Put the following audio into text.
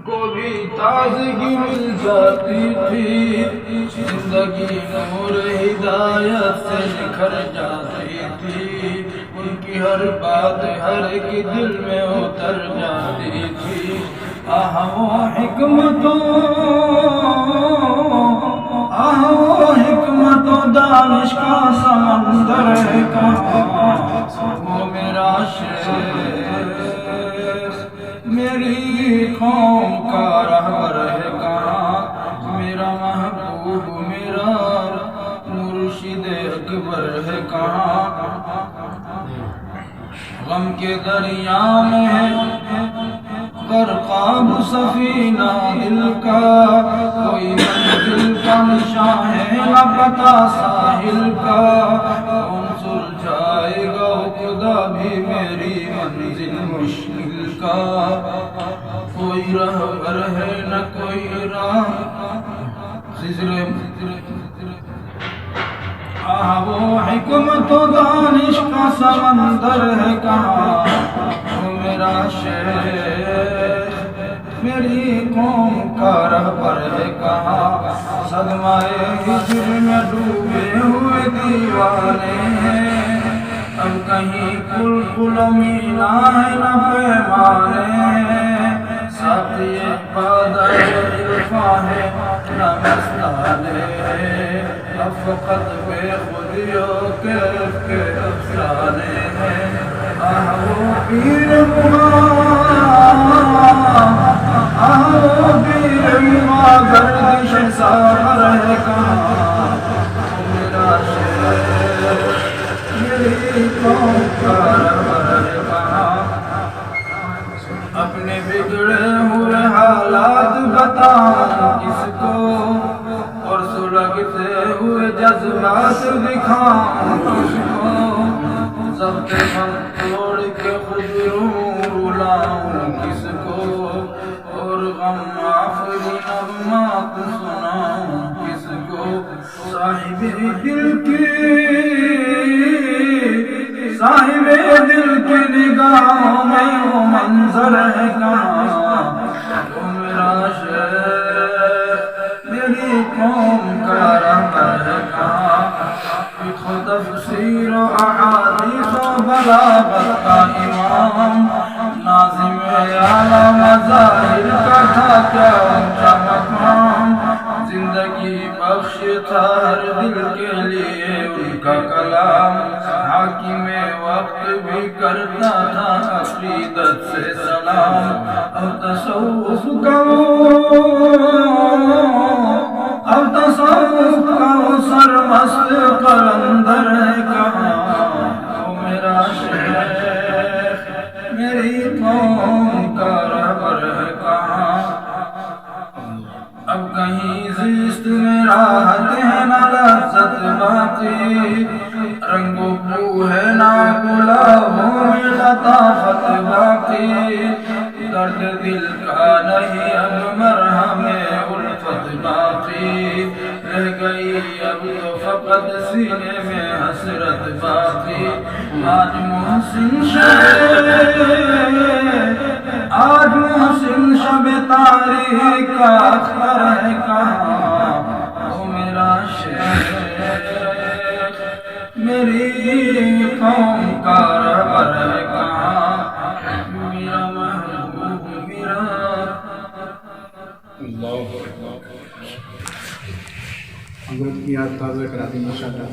کو بھی تازگی مل جاتی تھی، زندگی نور ہدایت سے نکھر جاتی تھی، ان کی ہر بات ہر ایک دل میں اتر جاتی تھی۔ وہ حکمت و دانش کا سمندر ہے کہاں، وہ میرا شیخ میری قوم کا رہبر ہے کہاں، میرا محبوب میرا مرشد اکبر ہے کہاں۔ غم کے دریا میں ہے غرقاب سفینہ دل کا، کوئی منزل کا نشان ہے نہ پتہ ساحل کا، کون سلجھائے گا خدا بھی میری منزل مشکل کا، کوئی رہبر ہے نہ کوئی راہ وہ حکمت و دانش کا سمندر ہے کہاں، وہ میرا شیخ میری قوم کا رہبر ہے کہاں۔ صدمہ ہجر میں ڈوبے ہوئے دیوانے ہیں، اب کہیں قلقل مینا ہے نہ پیمانے ہیں، ساقی بادر عرفاں ہے نہ مستانے ہیں، اب فقط بے خودیوں کے افسانے ہیں۔ وہ پیر ماں گردش ساغر ہے کہاں، میرا شیخ میری قوم کا رہبر ہے کہاں۔ اپنے بگڑے ہوئے حالات بتاؤں کس کو، اور سلگتے ہوئے جذبات دکھاؤں کس کو، ضبط من توڑ کے خود رولاؤں کس کو، اور غم آفری نغمات سناؤں کس کو۔ صاحب دل کی نگاہوں میں وہ منظر ہے کہاں، وہ میرا شیخ میری قوم کا رہبر ہے کہاں۔ فقہ تفسیر و احادیث و بلاغت کا امام، ناظم اعلیٰ مظاہر کا تھا کیا اونچا مقام، زندگی بخش تھا ہر دل کے لیے ان کا کلام، حاکم وقت بھی کرتا تھا عقیدت سے سلام۔ اب تصوف کا سرمست قلندر ہے کہاں، وہ میرا شیخ میری قوم کا رہبر ہے کہاں۔ اب کہیں زیست میں راحت ہے نہ لذت باقی، رنگ و بو ہے نہ گلابوں میں لطافت باقی، درد دل کا نہیں اب مرہم الفت باقی، رہ گئی اب تو فقط سینے میں حسرت باقی۔ آج محسن شب تاریخ کا اختر ہے کہاں، وہ میرا شیخ میری قوم کا رہبر ہے کہاں، میرا محبوب میرا۔ حضرت کی یاد تازہ کرا دی انشاءاللہ۔